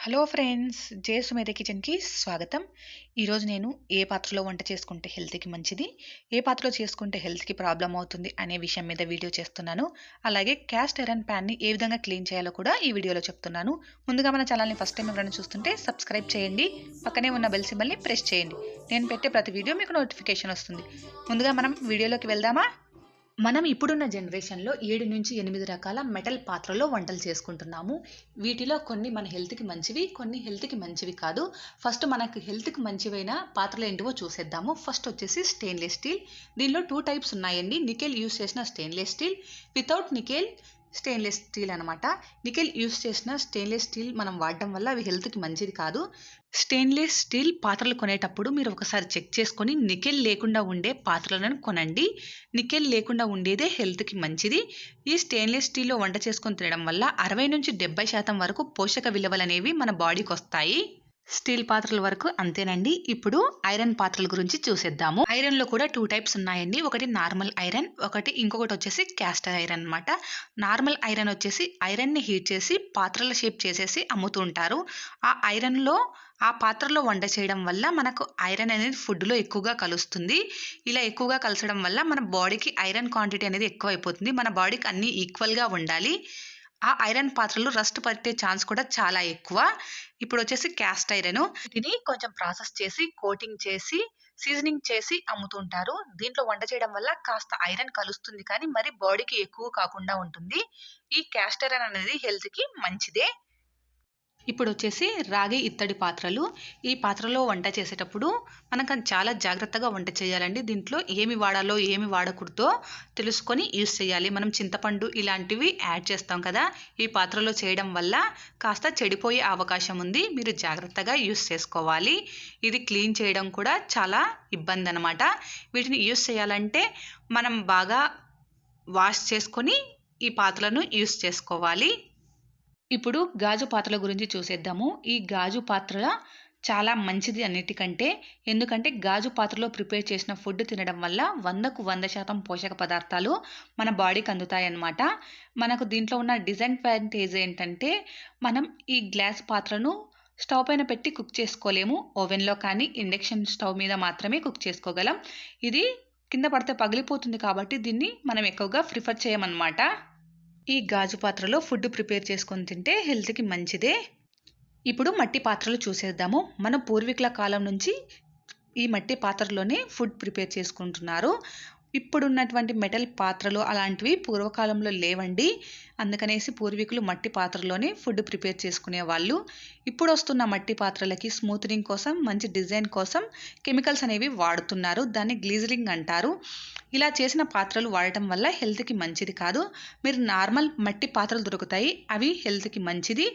Hello friends, జే సుమేధ కిచెన్కి స్వాగతం. ఈరోజు నేను ఏ పాత్రలో వంట చేసుకుంటే హెల్త్కి మంచిది, ఏ పాత్రలో చేసుకుంటే హెల్త్కి ప్రాబ్లం అవుతుంది అనే విషయం మీద వీడియో చేస్తున్నాను. అలాగే క్యాస్ట్ ఐరన్ ప్యాన్ని ఏ విధంగా క్లీన్ చేయాలో కూడా ఈ వీడియోలో చెప్తున్నాను. ముందుగా మన ఛానల్ని ఫస్ట్ టైం ఎవరైనా చూస్తుంటే సబ్స్క్రైబ్ చేయండి, పక్కనే ఉన్న బెల్ సింబల్ని ప్రెస్ చేయండి. నేను పెట్టే ప్రతి వీడియో మీకు నోటిఫికేషన్ వస్తుంది. ముందుగా మనం వీడియోలోకి వెళ్దామా? మనం ఇప్పుడున్న జనరేషన్లో 7 నుంచి 8 రకాల మెటల్ పాత్రల్లో వంటలు చేసుకుంటున్నాము. వీటిలో కొన్ని మన హెల్త్కి మంచివి, కొన్ని హెల్త్కి మంచివి కాదు. ఫస్ట్ మనకు హెల్త్కి మంచివైన పాత్రలు ఏంటివో చూసేద్దాము. ఫస్ట్ వచ్చేసి స్టెయిన్లెస్ స్టీల్. దీనిలో 2 టైప్స్ ఉన్నాయండి. నికెల్ యూస్ చేసిన stainless steel, without nickel stainless steel అనమాట. నికెల్ యూస్ చేసిన స్టెయిన్లెస్ స్టీల్ మనం వాడడం వల్ల అవి హెల్త్కి మంచిది కాదు. స్టెయిన్లెస్ స్టీల్ పాత్రలు కొనేటప్పుడు మీరు ఒకసారి చెక్ చేసుకొని నికెల్ లేకుండా ఉండే పాత్రలను కొనండి. నికెల్ లేకుండా ఉండేదే హెల్త్కి మంచిది. ఈ స్టెయిన్లెస్ స్టీల్లో వంట చేసుకొని తినడం వల్ల 60 నుంచి 70% వరకు పోషక విలువలు అనేవి మన బాడీకి వస్తాయి. స్టీల్ పాత్రల వరకు అంతేనండి. ఇప్పుడు ఐరన్ పాత్రల గురించి చూసేద్దాము. ఐరన్లో కూడా 2 టైప్స్ ఉన్నాయండి. ఒకటి నార్మల్ ఐరన్, ఇంకొకటి వచ్చేసి క్యాస్ట్ ఐరన్ అనమాట. నార్మల్ ఐరన్ వచ్చేసి ఐరన్ని హీట్ చేసి పాత్రల షేప్ చేసేసి అమ్ముతూ ఉంటారు. ఆ పాత్రలో వంట చేయడం వల్ల మనకు ఐరన్ అనేది ఫుడ్లో ఎక్కువగా కలుస్తుంది. ఇలా ఎక్కువగా కలసడం వల్ల మన బాడీకి ఐరన్ క్వాంటిటీ అనేది ఎక్కువ అయిపోతుంది. మన బాడీకి అన్నీ ఈక్వల్గా ఉండాలి. ఆ ఐరన్ పాత్రలు రస్ట్ పట్టే ఛాన్స్ కూడా చాలా ఎక్కువ. ఇప్పుడు వచ్చేసి క్యాస్ట్ ఐరన్. వీటిని కొంచెం ప్రాసెస్ చేసి, కోటింగ్ చేసి, సీజనింగ్ చేసి అమ్ముతుంటారు. దీంట్లో వంట చేయడం వల్ల కాస్త ఐరన్ కలుస్తుంది, కానీ మరి బాడీకి ఎక్కువ కాకుండా ఉంటుంది. ఈ క్యాస్ట్ ఐరన్ అనేది హెల్త్కి మంచిదే. ఇప్పుడు వచ్చేసి రాగి ఇత్తడి పాత్రలు. ఈ పాత్రలో వంట చేసేటప్పుడు మనకు చాలా జాగ్రత్తగా వంట చేయాలండి. దీంట్లో ఏమి వాడాలో ఏమి వాడకూడదో తెలుసుకొని యూస్ చేయాలి. మనం చింతపండు ఇలాంటివి యాడ్ చేస్తాం కదా, ఈ పాత్రలో చేయడం వల్ల కాస్త చెడిపోయే అవకాశం ఉంది. మీరు జాగ్రత్తగా యూస్ చేసుకోవాలి. ఇది క్లీన్ చేయడం కూడా చాలా ఇబ్బంది అనమాట. వీటిని యూస్ చేయాలంటే మనం బాగా వాష్ చేసుకొని ఈ పాత్రలను యూస్ చేసుకోవాలి. ఇప్పుడు గాజు పాత్రల గురించి చూసేద్దాము. ఈ గాజు పాత్ర చాలా మంచిది అన్నిటికంటే. ఎందుకంటే గాజు పాత్రలో ప్రిపేర్ చేసిన ఫుడ్ తినడం వల్ల 100కు 100% పోషక పదార్థాలు మన బాడీకి అందుతాయన్నమాట. మనకు దీంట్లో ఉన్న డిసడ్వాంటేజ్ ఏంటంటే, మనం ఈ గ్లాస్ పాత్రను స్టవ్ పైన పెట్టి కుక్ చేసుకోలేము. ఓవెన్లో కానీ ఇండక్షన్ స్టవ్ మీద మాత్రమే కుక్ చేసుకోగలం. ఇది కింద పడితే పగిలిపోతుంది కాబట్టి దీన్ని మనం ఎక్కువగా ప్రిఫర్ చేయమన్నమాట. ఈ గాజు పాత్రలో ఫుడ్ ప్రిపేర్ చేసుకొని తింటే హెల్త్కి మంచిదే. ఇప్పుడు మట్టి పాత్రలు చూసేద్దాము. మన పూర్వీకుల కాలం నుంచి ఈ మట్టి పాత్రలోనే ఫుడ్ ప్రిపేర్ చేసుకుంటున్నారు. ఇప్పుడున్నటువంటి మెటల్ పాత్రలు అలాంటివి పూర్వకాలంలో లేవండి. అందుకనేసి పూర్వీకులు మట్టి పాత్రలోనే ఫుడ్ ప్రిపేర్ చేసుకునేవాళ్ళు. ఇప్పుడు వస్తున్న మట్టి పాత్రలకి స్మూత్నింగ్ కోసం, మంచి డిజైన్ కోసం కెమికల్స్ అనేవి వాడుతున్నారు. దాన్ని గ్లీజరింగ్ అంటారు. ఇలా చేసిన పాత్రలు వాడటం వల్ల హెల్త్కి మంచిది కాదు. మీరు నార్మల్ మట్టి పాత్రలు దొరుకుతాయి, అవి హెల్త్కి మంచిది.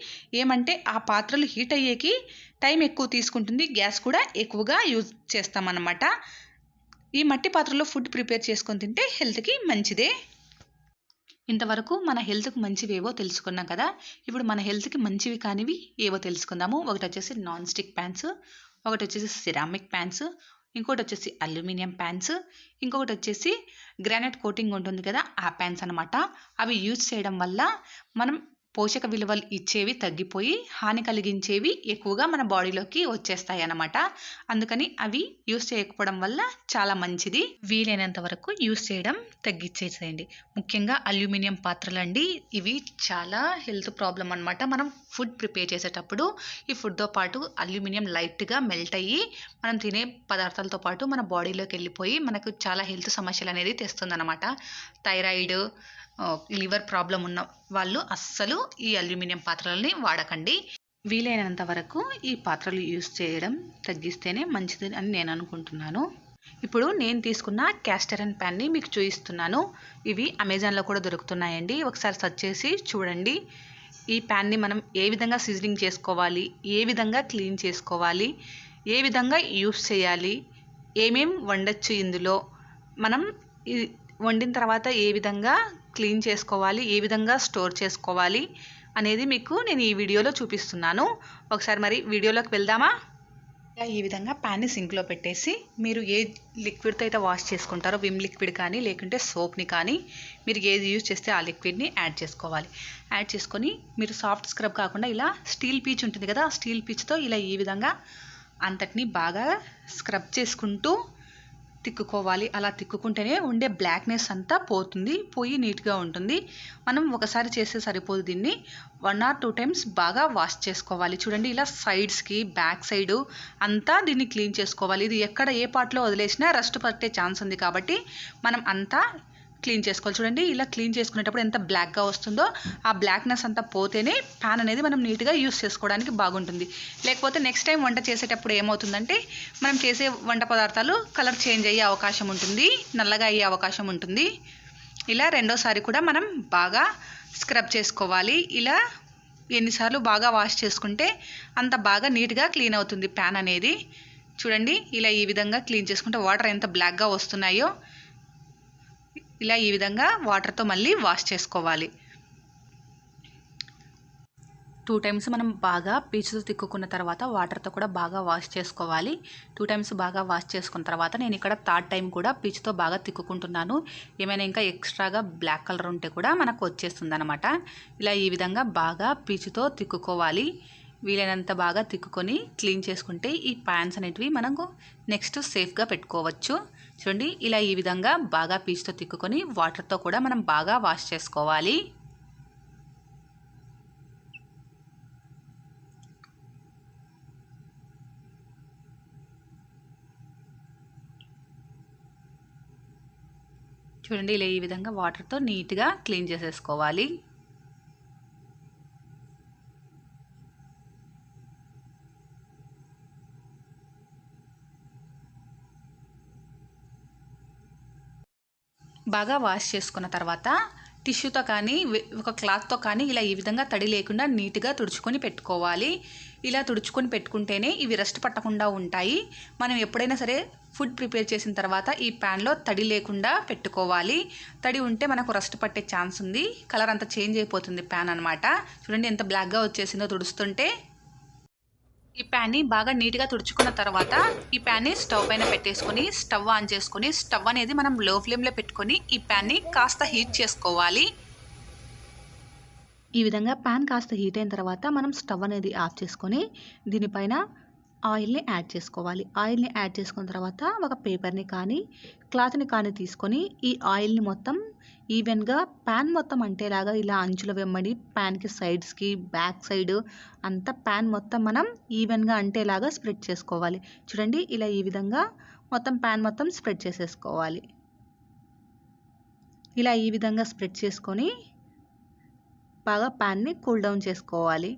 ఏమంటే ఆ పాత్రలు హీట్ అయ్యేకి టైం ఎక్కువ తీసుకుంటుంది, గ్యాస్ కూడా ఎక్కువగా యూజ్ చేస్తామన్నమాట. ఈ మట్టి పాత్రలో ఫుడ్ ప్రిపేర్ చేసుకొని తింటే హెల్త్కి మంచిదే. ఇంతవరకు మన హెల్త్కి మంచివి ఏవో తెలుసుకున్నాం కదా. ఇప్పుడు మన హెల్త్కి మంచివి కానివి ఏవో తెలుసుకుందాము. ఒకటి వచ్చేసి నాన్ స్టిక్ ప్యాన్స్, ఒకటి వచ్చేసి సిరామిక్ ప్యాన్స్, ఇంకోటి వచ్చేసి అల్యూమినియం ప్యాన్స్, ఇంకొకటి వచ్చేసి గ్రానైట్ కోటింగ్ ఉంటుంది కదా, ఆ ప్యాన్స్ అనమాట. అవి యూజ్ చేయడం వల్ల మనం పోషక విలువలు ఇచ్చేవి తగ్గిపోయి హాని కలిగించేవి ఎక్కువగా మన బాడీలోకి వచ్చేస్తాయి అన్నమాట. అందుకని అవి యూస్ చేయకపోవడం వల్ల చాలా మంచిది. వీలైనంత వరకు యూస్ చేయడం తగ్గించేసేయండి. ముఖ్యంగా అల్యూమినియం పాత్రలండి, ఇవి చాలా హెల్త్ ప్రాబ్లం అనమాట. మనం ఫుడ్ ప్రిపేర్ చేసేటప్పుడు ఈ ఫుడ్తో పాటు అల్యూమినియం లైట్గా మెల్ట్ అయ్యి మనం తినే పదార్థాలతో పాటు మన బాడీలోకి వెళ్ళిపోయి మనకు చాలా హెల్త్ సమస్యలు అనేది తెస్తుంది అనమాట. థైరాయిడ్, లివర్ ప్రాబ్లం ఉన్న వాళ్ళు అస్సలు ఈ అల్యూమినియం పాత్రలని వాడకండి. వీలైనంత వరకు ఈ పాత్రలు యూస్ చేయడం తగ్గిస్తేనే మంచిది అని నేను అనుకుంటున్నాను. ఇప్పుడు నేను తీసుకున్న క్యాస్ట్ ఐరన్ ప్యాన్ని మీకు చూపిస్తున్నాను. ఇవి అమెజాన్లో కూడా దొరుకుతున్నాయండి. ఒకసారి సెర్చ్ చేసి చూడండి. ఈ ప్యాన్ని మనం ఏ విధంగా సీజనింగ్ చేసుకోవాలి, ఏ విధంగా క్లీన్ చేసుకోవాలి, ఏ విధంగా యూస్ చేయాలి, ఏమేం వండొచ్చు, ఇందులో మనం వండిన తర్వాత ఏ విధంగా క్లీన్ చేసుకోవాలి, ఏ విధంగా స్టోర్ చేసుకోవాలి అనేది మీకు నేను ఈ వీడియోలో చూపిస్తున్నాను. ఒకసారి మరి వీడియోలోకి వెళ్దామా? ఇలా ఈ విధంగా ప్యాన్ని సింక్లో పెట్టేసి మీరు ఏ లిక్విడ్తో అయితే వాష్ చేసుకుంటారో విమ్ లిక్విడ్ కానీ లేకుంటే సోప్ని కానీ మీరు ఏది యూజ్ చేస్తే ఆ లిక్విడ్ని యాడ్ చేసుకోవాలి. యాడ్ చేసుకొని మీరు సాఫ్ట్ స్క్రబ్ కాకుండా ఇలా స్టీల్ పీచ్ ఉంటుంది కదా, ఆ స్టీల్ పీచ్తో ఇలా ఈ విధంగా అంతటిని బాగా స్క్రబ్ చేసుకుంటూ తిక్కుకోవాలి. అలా తిక్కుకుంటేనే ఉండే బ్లాక్నెస్ అంతా పోతుంది, పోయి నీట్గా ఉంటుంది. మనం ఒకసారి చేస్తే సరిపోదు, దీన్ని 1 or 2 టైమ్స్ బాగా వాష్ చేసుకోవాలి. చూడండి ఇలా సైడ్స్కి బ్యాక్ సైడు అంతా దీన్ని క్లీన్ చేసుకోవాలి. ఇది ఎక్కడ ఏ పార్ట్లో వదిలేసినా రస్ట్ పట్టే ఛాన్స్ ఉంది కాబట్టి మనం అంతా క్లీన్ చేసుకోవాలి. చూడండి ఇలా క్లీన్ చేసుకునేటప్పుడు ఎంత బ్లాక్గా వస్తుందో ఆ బ్లాక్నెస్ అంతా పోతేనే ప్యాన్ అనేది మనం నీట్గా యూస్ చేసుకోవడానికి బాగుంటుంది. లేకపోతే నెక్స్ట్ టైం వంట చేసేటప్పుడు ఏమవుతుందంటే మనం చేసే వంట పదార్థాలు కలర్ చేంజ్ అయ్యే అవకాశం ఉంటుంది, నల్లగా అయ్యే అవకాశం ఉంటుంది. ఇలా రెండోసారి కూడా మనం బాగా స్క్రబ్ చేసుకోవాలి. ఇలా ఎన్నిసార్లు బాగా వాష్ చేసుకుంటే అంత బాగా నీట్గా క్లీన్ అవుతుంది ప్యాన్ అనేది. చూడండి ఇలా ఈ విధంగా క్లీన్ చేసుకుంటే వాటర్ ఎంత బ్లాక్గా వస్తున్నాయో ఇలా ఈ విధంగా వాటర్తో మళ్ళీ వాష్ చేసుకోవాలి. 2 టైమ్స్ మనం బాగా పీచుతో తిక్కుకున్న తర్వాత వాటర్తో కూడా బాగా వాష్ చేసుకోవాలి. 2 టైమ్స్ బాగా వాష్ చేసుకున్న తర్వాత నేను ఇక్కడ 3rd టైం కూడా పీచుతో బాగా తిక్కుకుంటున్నాను. ఏమైనా ఇంకా ఎక్స్ట్రాగా బ్లాక్ కలర్ ఉంటే కూడా మనకు వచ్చేస్తుంది అనమాట. ఇలా ఈ విధంగా బాగా పీచుతో తిక్కుకోవాలి. వీలైనంత బాగా తిక్కుకొని క్లీన్ చేసుకుంటే ఈ ప్యాన్స్ అనేటివి మనకు నెక్స్ట్ సేఫ్గా పెట్టుకోవచ్చు. చూడండి ఇలా ఈ విధంగా బాగా పీచుతో తిక్కుకొని వాటర్తో కూడా మనం బాగా వాష్ చేసుకోవాలి. చూడండి ఇలా ఈ విధంగా వాటర్తో నీట్గా క్లీన్ చేసేసుకోవాలి. బాగా వాష్ చేసుకున్న తర్వాత టిష్యూతో కానీ ఒక క్లాత్తో కానీ ఇలా ఈ విధంగా తడి లేకుండా నీట్గా తుడుచుకొని పెట్టుకోవాలి. ఇలా తుడుచుకొని పెట్టుకుంటేనే ఇవి రస్ట్ పట్టకుండా ఉంటాయి. మనం ఎప్పుడైనా సరే ఫుడ్ ప్రిపేర్ చేసిన తర్వాత ఈ ప్యాన్లో తడి లేకుండా పెట్టుకోవాలి. తడి ఉంటే మనకు రస్ట్ పట్టే ఛాన్స్ ఉంది, కలర్ అంతా చేంజ్ అయిపోతుంది ప్యాన్ అనమాట. చూడండి ఎంత బ్లాక్గా వచ్చేసిందో తుడుస్తుంటే. ఈ ప్యాన్ని బాగా నీట్గా తుడుచుకున్న తర్వాత ఈ ప్యాన్ని స్టవ్ పైన పెట్టేసుకొని స్టవ్ ఆన్ చేసుకొని స్టవ్ అనేది మనం లో ఫ్లేమ్లో పెట్టుకొని ఈ ప్యాన్ని కాస్త హీట్ చేసుకోవాలి. ఈ విధంగా ప్యాన్ కాస్త హీట్ అయిన తర్వాత మనం స్టవ్ అనేది ఆఫ్ చేసుకొని దీనిపైన ఆయిల్ని యాడ్ చేసుకోవాలి. ఆయిల్ని యాడ్ చేసుకున్న తర్వాత ఒక పేపర్ని కానీ క్లాత్ని కానీ తీసుకొని ఈ ఆయిల్ని మొత్తం ఈవెన్గా ప్యాన్ మొత్తం అంటేలాగా ఇలా అంచుల వెంబడి ప్యాన్కి సైడ్స్కి బ్యాక్ సైడ్ అంతా ప్యాన్ మొత్తం మనం ఈవెన్గా అంటేలాగా స్ప్రెడ్ చేసుకోవాలి. చూడండి ఇలా ఈ విధంగా మొత్తం ప్యాన్ మొత్తం స్ప్రెడ్ చేసేసుకోవాలి. ఇలా ఈ విధంగా స్ప్రెడ్ చేసుకొని బాగా ప్యాన్ని కూల్ డౌన్ చేసుకోవాలి.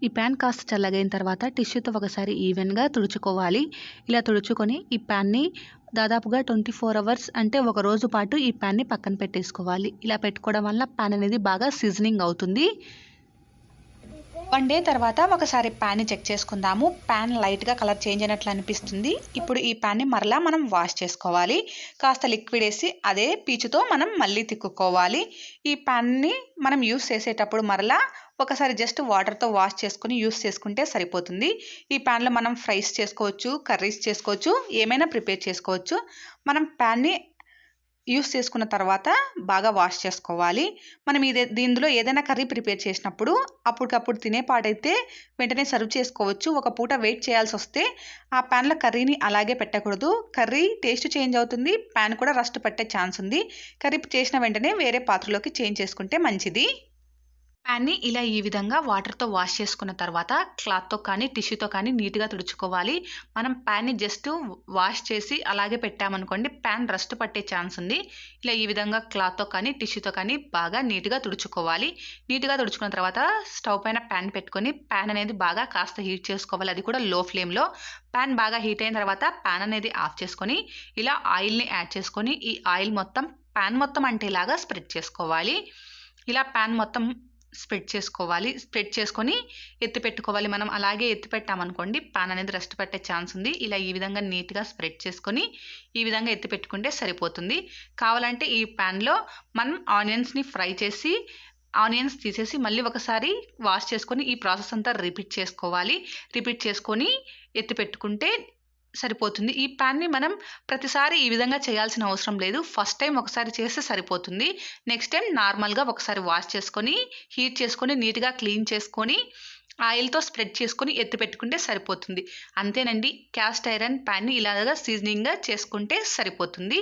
ఈ ప్యాన్ కాస్త చల్లగైన తర్వాత టిష్యూతో ఒకసారి ఈవెన్గా తుడుచుకోవాలి. ఇలా తుడుచుకొని ఈ ప్యాన్ని దాదాపుగా 24 అవర్స్ అంటే ఒక రోజు పాటు ఈ ప్యాన్ని పక్కన పెట్టేసుకోవాలి. ఇలా పెట్టుకోవడం వల్ల ప్యాన్ అనేది బాగా సీజనింగ్ అవుతుంది. 1 డే తర్వాత ఒకసారి ప్యాన్ని చెక్ చేసుకుందాము. ప్యాన్ లైట్గా కలర్ చేంజ్ అయినట్లు అనిపిస్తుంది. ఇప్పుడు ఈ ప్యాన్ని మరలా మనం వాష్ చేసుకోవాలి. కాస్త లిక్విడ్ వేసి అదే పీచుతో మనం మళ్ళీ తిక్కుకోవాలి. ఈ ప్యాన్ని మనం యూస్ చేసేటప్పుడు మరలా ఒకసారి జస్ట్ వాటర్తో వాష్ చేసుకుని యూస్ చేసుకుంటే సరిపోతుంది. ఈ ప్యాన్లో మనం ఫ్రైస్ చేసుకోవచ్చు, కర్రీస్ చేసుకోవచ్చు, ఏమైనా ప్రిపేర్ చేసుకోవచ్చు. మనం ప్యాన్ని యూస్ చేసుకున్న తర్వాత బాగా వాష్ చేసుకోవాలి. మనం దీనిలో ఏదైనా కర్రీ ప్రిపేర్ చేసినప్పుడు అప్పటికప్పుడు తినే పాటైతే వెంటనే సర్వ్ చేసుకోవచ్చు. ఒక పూట వెయిట్ చేయాల్సి వస్తే ఆ ప్యాన్లో కర్రీని అలాగే పెట్టకూడదు. కర్రీ టేస్ట్ చేంజ్ అవుతుంది, ప్యాన్ కూడా రస్ట్ పట్టే ఛాన్స్ ఉంది. కర్రీ చేసిన వెంటనే వేరే పాత్రలోకి చేంజ్ చేసుకుంటే మంచిది. ప్యాన్ని ఇలా ఈ విధంగా వాటర్తో వాష్ చేసుకున్న తర్వాత క్లాత్తో కానీ టిష్యూతో కానీ నీట్గా తుడుచుకోవాలి. మనం ప్యాన్ని జస్ట్ వాష్ చేసి అలాగే పెట్టామనుకోండి ప్యాన్ రస్ట్ పట్టే ఛాన్స్ ఉంది. ఇలా ఈ విధంగా క్లాత్తో కానీ టిష్యూతో కానీ బాగా నీట్గా తుడుచుకోవాలి. నీట్గా తుడుచుకున్న తర్వాత స్టవ్ పైన ప్యాన్ పెట్టుకొని ప్యాన్ అనేది బాగా కాస్త హీట్ చేసుకోవాలి, అది కూడా లో ఫ్లేమ్లో. ప్యాన్ బాగా హీట్ అయిన తర్వాత ప్యాన్ అనేది ఆఫ్ చేసుకొని ఇలా ఆయిల్ని యాడ్ చేసుకొని ఈ ఆయిల్ మొత్తం ప్యాన్ మొత్తం అంటేలాగా స్ప్రెడ్ చేసుకోవాలి. ఇలా ప్యాన్ మొత్తం స్ప్రెడ్ చేసుకొని ఎత్తి పెట్టుకోవాలి. మనం అలాగే ఎత్తి పెట్టామనుకోండి ప్యాన్ అనేది రస్ట్ పట్టే ఛాన్స్ ఉంది. ఇలా ఈ విధంగా నీట్గా స్ప్రెడ్ చేసుకొని ఈ విధంగా ఎత్తి పెట్టుకుంటే సరిపోతుంది. కావాలంటే ఈ ప్యాన్లో మనం ఆనియన్స్ని ఫ్రై చేసి ఆనియన్స్ తీసేసి మళ్ళీ ఒకసారి వాష్ చేసుకొని ఈ ప్రాసెస్ అంతా రిపీట్ చేసుకోవాలి. రిపీట్ చేసుకొని ఎత్తి పెట్టుకుంటే సరిపోతుంది. ఈ ప్యాన్ని మనం ప్రతిసారి ఈ విధంగా చేయాల్సిన అవసరం లేదు. ఫస్ట్ టైం ఒకసారి చేస్తే సరిపోతుంది. నెక్స్ట్ టైం నార్మల్గా ఒకసారి వాష్ చేసుకొని హీట్ చేసుకొని నీట్గా క్లీన్ చేసుకొని ఆయిల్తో స్ప్రెడ్ చేసుకొని ఎత్తి పెట్టుకుంటే సరిపోతుంది. అంతేనండి, క్యాస్ట్ ఐరన్ ప్యాన్ని ఇలాగా సీజనింగ్గా చేసుకుంటే సరిపోతుంది.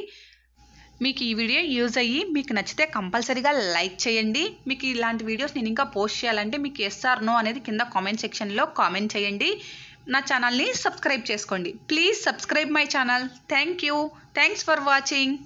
మీకు ఈ వీడియో యూజ్ అయ్యి మీకు నచ్చితే కంపల్సరీగా లైక్ చేయండి. మీకు ఇలాంటి వీడియోస్ నేను ఇంకా పోస్ట్ చేయాలంటే మీకు ఎస్ ఆర్ నో అనేది కింద కామెంట్ సెక్షన్లో కామెంట్ చేయండి. నా ఛానల్ని సబ్స్క్రైబ్ చేసుకోండి. Please subscribe my channel. Thank you. Thanks for watching.